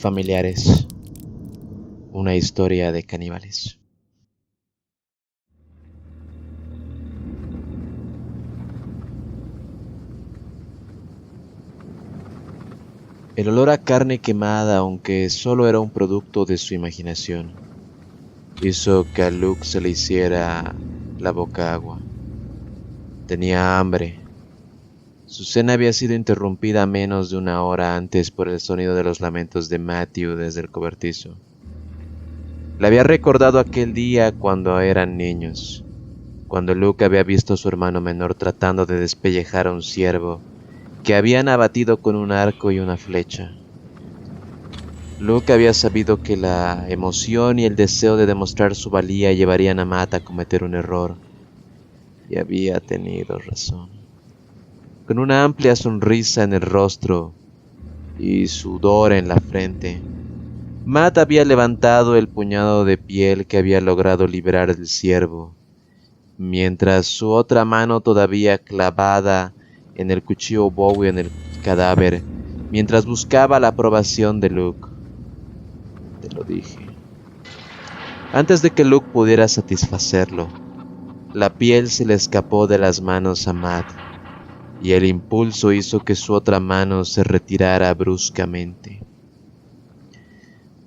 Familiares, una historia de caníbales. El olor a carne quemada, aunque solo era un producto de su imaginación, hizo que a Luke se le hiciera la boca agua. Tenía hambre. Su cena había sido interrumpida menos de una hora antes por el sonido de los lamentos de Matthew desde el cobertizo. Le había recordado aquel día cuando eran niños, cuando Luke había visto a su hermano menor tratando de despellejar a un ciervo que habían abatido con un arco y una flecha. Luke había sabido que la emoción y el deseo de demostrar su valía llevarían a Matt a cometer un error, y había tenido razón. Con una amplia sonrisa en el rostro y sudor en la frente, Matt había levantado el puñado de piel que había logrado liberar del ciervo, mientras su otra mano todavía clavada en el cuchillo Bowie en el cadáver, mientras buscaba la aprobación de Luke. Te lo dije. Antes de que Luke pudiera satisfacerlo, la piel se le escapó de las manos a Matt, y el impulso hizo que su otra mano se retirara bruscamente.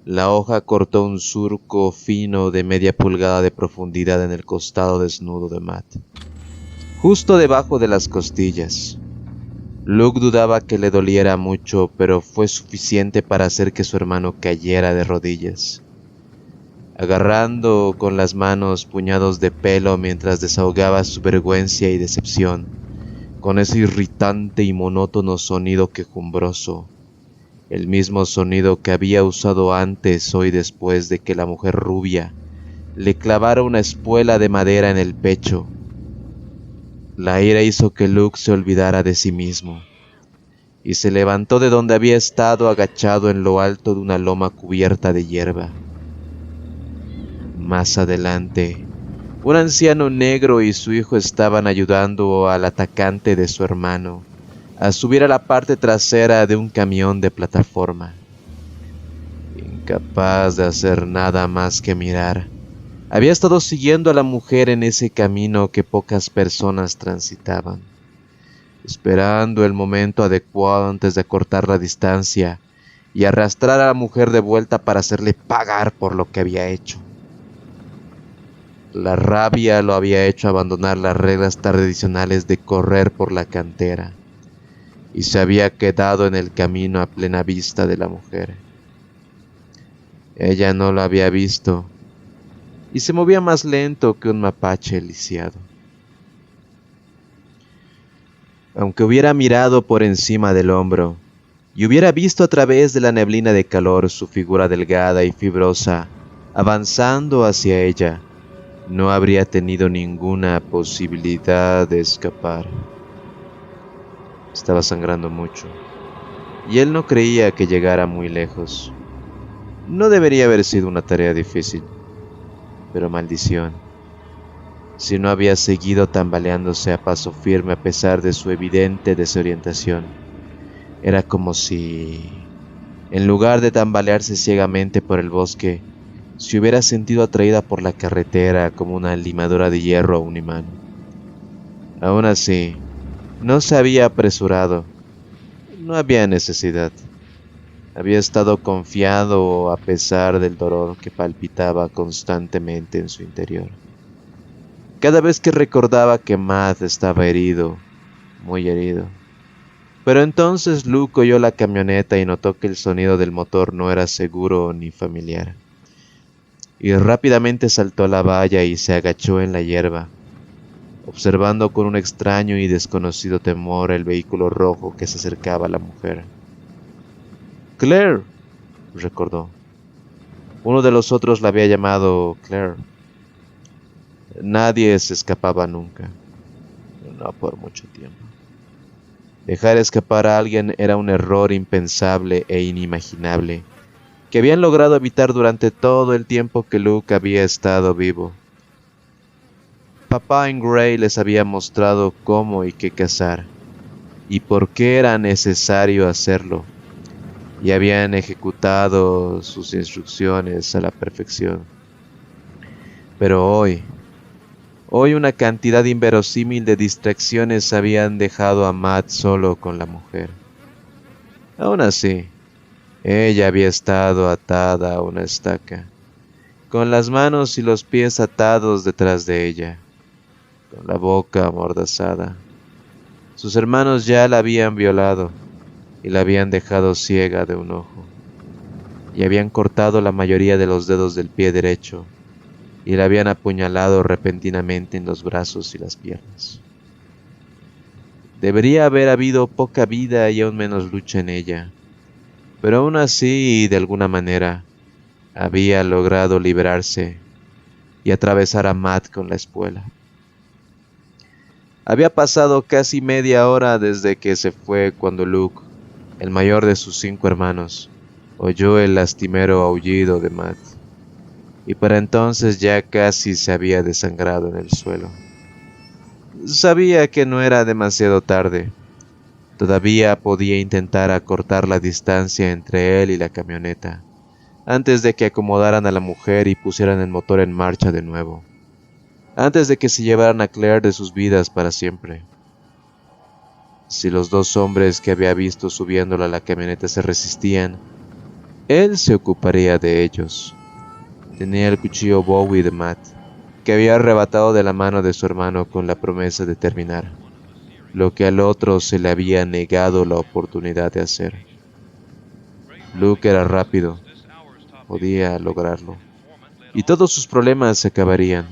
La hoja cortó un surco fino de media pulgada de profundidad en el costado desnudo de Matt, justo debajo de las costillas. Luke dudaba que le doliera mucho, pero fue suficiente para hacer que su hermano cayera de rodillas, agarrando con las manos puñados de pelo mientras desahogaba su vergüenza y decepción, con ese irritante y monótono sonido quejumbroso, el mismo sonido que había usado antes o después de que la mujer rubia le clavara una espuela de madera en el pecho. La ira hizo que Luke se olvidara de sí mismo, y se levantó de donde había estado agachado en lo alto de una loma cubierta de hierba. Más adelante, un anciano negro y su hijo estaban ayudando al atacante de su hermano a subir a la parte trasera de un camión de plataforma. Incapaz de hacer nada más que mirar, había estado siguiendo a la mujer en ese camino que pocas personas transitaban, esperando el momento adecuado antes de cortar la distancia y arrastrar a la mujer de vuelta para hacerle pagar por lo que había hecho. La rabia lo había hecho abandonar las reglas tradicionales de correr por la cantera, y se había quedado en el camino a plena vista de la mujer. Ella no lo había visto, y se movía más lento que un mapache lisiado. Aunque hubiera mirado por encima del hombro, y hubiera visto a través de la neblina de calor su figura delgada y fibrosa avanzando hacia ella, no habría tenido ninguna posibilidad de escapar. Estaba sangrando mucho, y él no creía que llegara muy lejos. No debería haber sido una tarea difícil, pero maldición, si no había seguido tambaleándose a paso firme a pesar de su evidente desorientación. Era como si, en lugar de tambalearse ciegamente por el bosque, se hubiera sentido atraída por la carretera como una limadura de hierro a un imán. Aún así, no se había apresurado. No había necesidad. Había estado confiado a pesar del dolor que palpitaba constantemente en su interior. Cada vez que recordaba que Matt estaba herido, muy herido. Pero entonces Luke oyó la camioneta y notó que el sonido del motor no era seguro ni familiar. Y rápidamente saltó a la valla y se agachó en la hierba, observando con un extraño y desconocido temor el vehículo rojo que se acercaba a la mujer. «Claire», recordó. Uno de los otros la había llamado Claire. Nadie se escapaba nunca, no por mucho tiempo. Dejar escapar a alguien era un error impensable e inimaginable, que habían logrado evitar durante todo el tiempo que Luke había estado vivo. Papá en Grey les había mostrado cómo y qué cazar, y por qué era necesario hacerlo. y habían ejecutado sus instrucciones a la perfección. Pero hoy una cantidad inverosímil de distracciones habían dejado a Matt solo con la mujer. Aún así, ella había estado atada a una estaca, con las manos y los pies atados detrás de ella, con la boca amordazada. Sus hermanos ya la habían violado y la habían dejado ciega de un ojo, y habían cortado la mayoría de los dedos del pie derecho y la habían apuñalado repentinamente en los brazos y las piernas. Debería haber habido poca vida y aún menos lucha en ella, pero aún así, de alguna manera, había logrado liberarse y atravesar a Matt con la espuela. Había pasado casi media hora desde que se fue cuando Luke, el mayor de sus 5 hermanos, oyó el lastimero aullido de Matt, y para entonces ya casi se había desangrado en el suelo. Sabía que no era demasiado tarde. Todavía podía intentar acortar la distancia entre él y la camioneta, antes de que acomodaran a la mujer y pusieran el motor en marcha de nuevo, antes de que se llevaran a Claire de sus vidas para siempre. Si los 2 hombres que había visto subiéndola a la camioneta se resistían, él se ocuparía de ellos. Tenía el cuchillo Bowie de Matt, que había arrebatado de la mano de su hermano con la promesa de terminar lo que al otro se le había negado la oportunidad de hacer. Luke era rápido, podía lograrlo, y todos sus problemas se acabarían.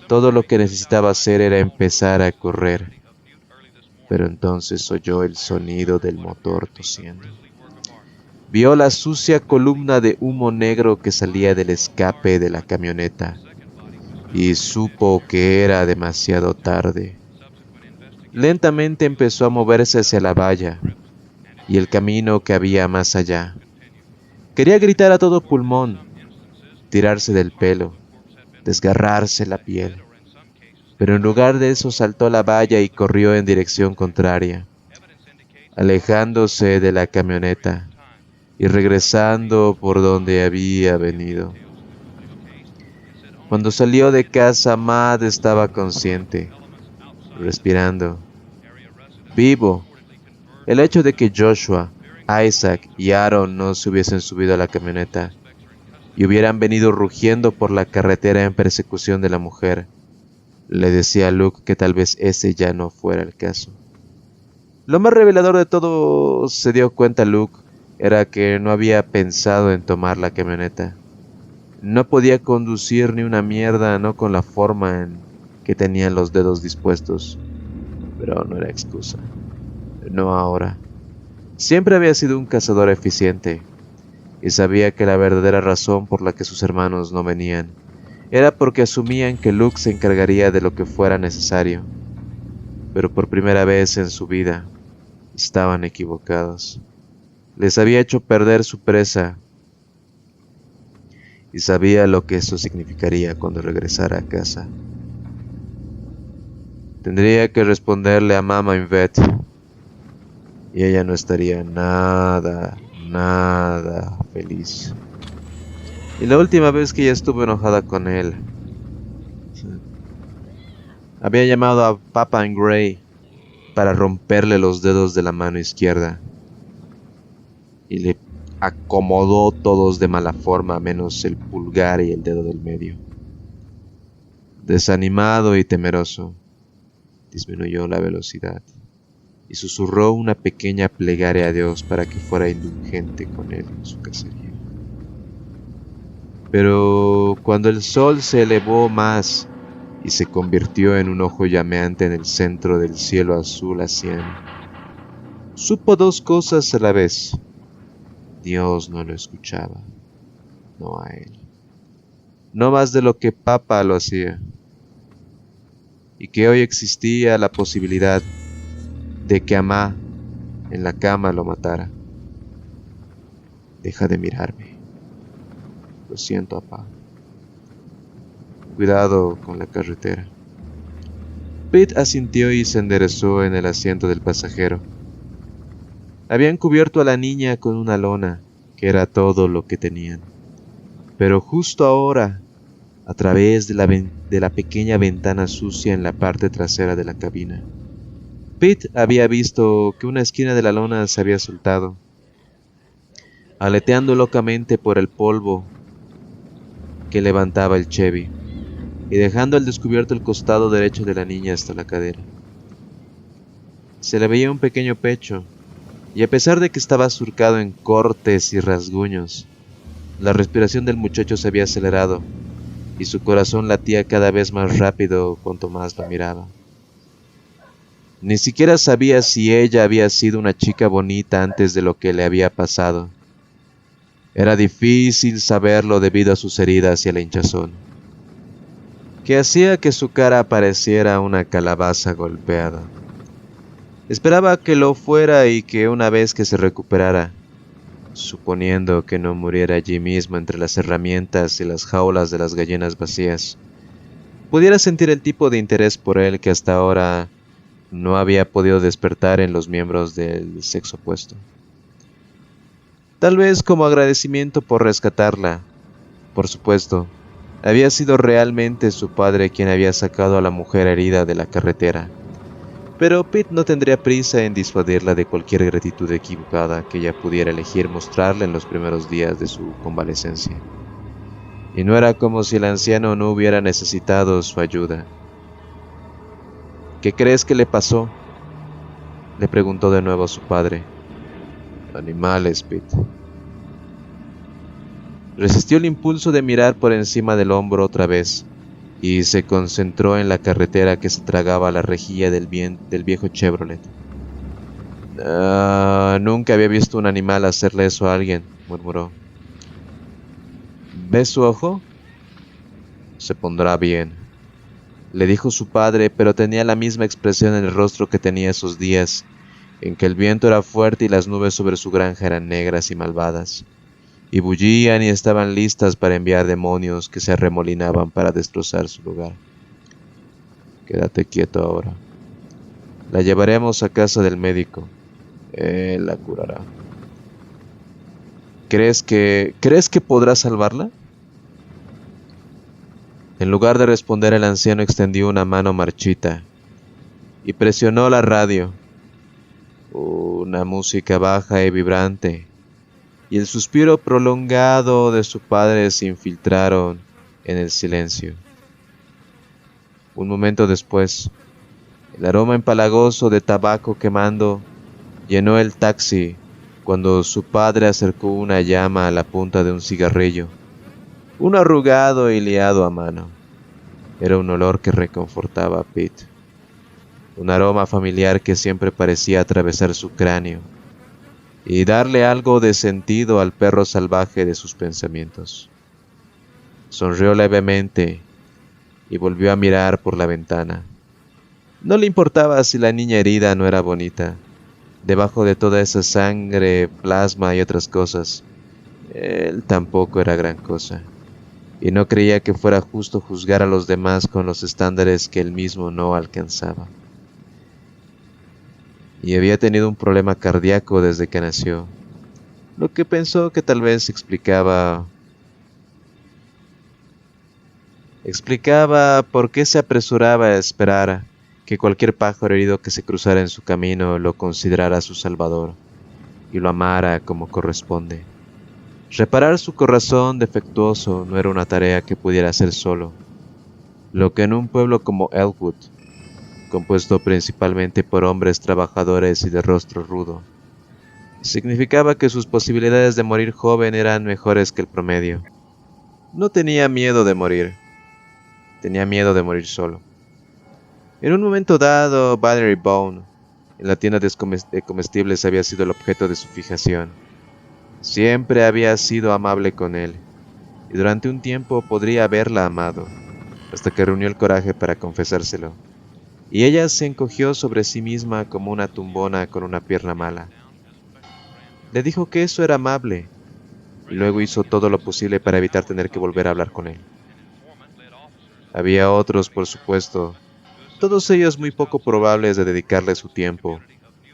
Todo lo que necesitaba hacer era empezar a correr, pero entonces oyó el sonido del motor tosiendo. Vio la sucia columna de humo negro que salía del escape de la camioneta, y supo que era demasiado tarde. Lentamente empezó a moverse hacia la valla y el camino que había más allá. Quería gritar a todo pulmón, tirarse del pelo, desgarrarse la piel, pero en lugar de eso saltó a la valla y corrió en dirección contraria, alejándose de la camioneta y regresando por donde había venido. Cuando salió de casa, Matt estaba consciente, respirando, vivo. El hecho de que Joshua, Isaac y Aaron no se hubiesen subido a la camioneta y hubieran venido rugiendo por la carretera en persecución de la mujer, le decía a Luke que tal vez ese ya no fuera el caso. Lo más revelador de todo, se dio cuenta Luke, era que no había pensado en tomar la camioneta. No podía conducir ni una mierda, no con la forma en que tenían los dedos dispuestos, pero no era excusa. No ahora. Siempre había sido un cazador eficiente, y sabía que la verdadera razón por la que sus hermanos no venían era porque asumían que Luke se encargaría de lo que fuera necesario. Pero por primera vez en su vida, estaban equivocados. Les había hecho perder su presa, y sabía lo que eso significaría cuando regresara a casa. Tendría que responderle a Mama Yvette, y ella no estaría nada feliz. Y la última vez que ella estuvo enojada con él, había llamado a Papa en Grey para romperle los dedos de la mano izquierda, y le acomodó todos de mala forma menos el pulgar y el dedo del medio. Desanimado y temeroso, disminuyó la velocidad y susurró una pequeña plegaria a Dios para que fuera indulgente con él en su cacería. Pero cuando el sol se elevó más y se convirtió en un ojo llameante en el centro del cielo azul asiano, supo 2 cosas a la vez. Dios no lo escuchaba, no a él. No más de lo que Papa lo hacía. Y que hoy existía la posibilidad de que Amá en la cama lo matara. Deja de mirarme. Lo siento, papá. Cuidado con la carretera. Pete asintió y se enderezó en el asiento del pasajero. Habían cubierto a la niña con una lona, que era todo lo que tenían. Pero justo ahora, a través de la pequeña ventana sucia en la parte trasera de la cabina, Pete había visto que una esquina de la lona se había soltado, aleteando locamente por el polvo que levantaba el Chevy, y dejando al descubierto el costado derecho de la niña hasta la cadera. Se le veía un pequeño pecho, y a pesar de que estaba surcado en cortes y rasguños, la respiración del muchacho se había acelerado, y su corazón latía cada vez más rápido cuanto más la miraba. Ni siquiera sabía si ella había sido una chica bonita antes de lo que le había pasado. Era difícil saberlo debido a sus heridas y a la hinchazón, que hacía que su cara pareciera una calabaza golpeada. Esperaba que lo fuera y que una vez que se recuperara, suponiendo que no muriera allí mismo entre las herramientas y las jaulas de las gallinas vacías, pudiera sentir el tipo de interés por él que hasta ahora no había podido despertar en los miembros del sexo opuesto. Tal vez como agradecimiento por rescatarla, por supuesto, había sido realmente su padre quien había sacado a la mujer herida de la carretera. Pero Pete no tendría prisa en disuadirla de cualquier gratitud equivocada que ella pudiera elegir mostrarle en los primeros días de su convalecencia. Y no era como si el anciano no hubiera necesitado su ayuda. ¿Qué crees que le pasó?, le preguntó de nuevo a su padre. Animales, Pete. Resistió el impulso de mirar por encima del hombro otra vez, y se concentró en la carretera que se tragaba la rejilla del viejo Chevrolet. Nunca había visto un animal hacerle eso a alguien, murmuró. ¿Ves su ojo? Se pondrá bien, le dijo su padre, pero tenía la misma expresión en el rostro que tenía esos días, en que el viento era fuerte y las nubes sobre su granja eran negras y malvadas, y bullían y estaban listas para enviar demonios que se arremolinaban para destrozar su lugar. Quédate quieto ahora. La llevaremos a casa del médico. Él la curará. ¿Crees que podrás salvarla? En lugar de responder, el anciano extendió una mano marchita y presionó la radio. Una música baja y vibrante, y el suspiro prolongado de su padre se infiltraron en el silencio. Un momento después, el aroma empalagoso de tabaco quemando llenó el taxi cuando su padre acercó una llama a la punta de un cigarrillo, uno arrugado y liado a mano. Era un olor que reconfortaba a Pete, un aroma familiar que siempre parecía atravesar su cráneo y darle algo de sentido al perro salvaje de sus pensamientos. Sonrió levemente y volvió a mirar por la ventana. No le importaba si la niña herida no era bonita. Debajo de toda esa sangre, plasma y otras cosas, él tampoco era gran cosa, y no creía que fuera justo juzgar a los demás con los estándares que él mismo no alcanzaba. Y había tenido un problema cardíaco desde que nació, lo que pensó que tal vez explicaba por qué se apresuraba a esperar que cualquier pájaro herido que se cruzara en su camino lo considerara su salvador y lo amara como corresponde. Reparar su corazón defectuoso no era una tarea que pudiera hacer solo, lo que en un pueblo como Elwood, compuesto principalmente por hombres trabajadores y de rostro rudo, significaba que sus posibilidades de morir joven eran mejores que el promedio. No tenía miedo de morir, tenía miedo de morir solo. En un momento dado, Valerie Bone, en la tienda de comestibles, había sido el objeto de su fijación. Siempre había sido amable con él, y durante un tiempo podría haberla amado, hasta que reunió el coraje para confesárselo, y ella se encogió sobre sí misma como una tumbona con una pierna mala. Le dijo que eso era amable, y luego hizo todo lo posible para evitar tener que volver a hablar con él. Había otros, por supuesto, todos ellos muy poco probables de dedicarle su tiempo,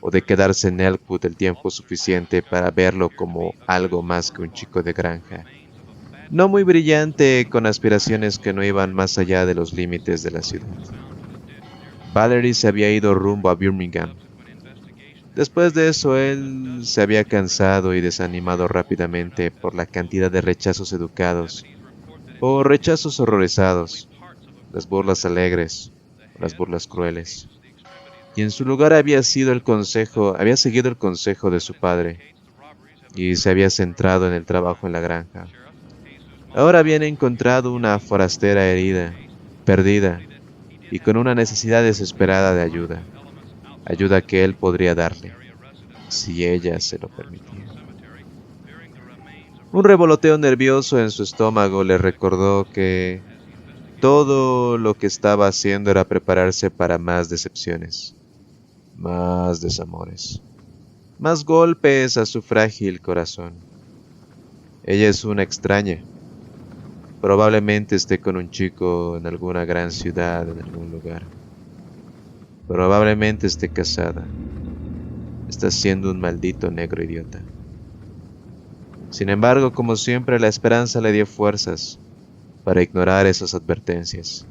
o de quedarse en Elkwood el tiempo suficiente para verlo como algo más que un chico de granja. No muy brillante, con aspiraciones que no iban más allá de los límites de la ciudad. Valerie se había ido rumbo a Birmingham. Después de eso, él se había cansado y desanimado rápidamente por la cantidad de rechazos educados o rechazos horrorizados, las burlas alegres o las burlas crueles. Y en su lugar había seguido el consejo de su padre y se había centrado en el trabajo en la granja. Ahora habían encontrado una forastera herida, perdida y con una necesidad desesperada de ayuda, ayuda que él podría darle, si ella se lo permitía. Un revoloteo nervioso en su estómago le recordó que todo lo que estaba haciendo era prepararse para más decepciones, más desamores, más golpes a su frágil corazón. Ella es una extraña. Probablemente esté con un chico en alguna gran ciudad, en algún lugar. Probablemente esté casada. Está siendo un maldito negro idiota. Sin embargo, como siempre, la esperanza le dio fuerzas para ignorar esas advertencias.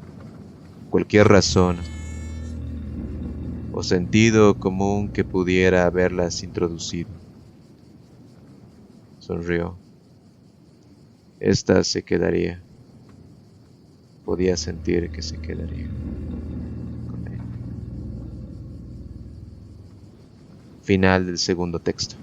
Cualquier razón o sentido común que pudiera haberlas introducido. Sonrió. Esta se quedaría. Podía sentir que se quedaría con él. Final del segundo texto.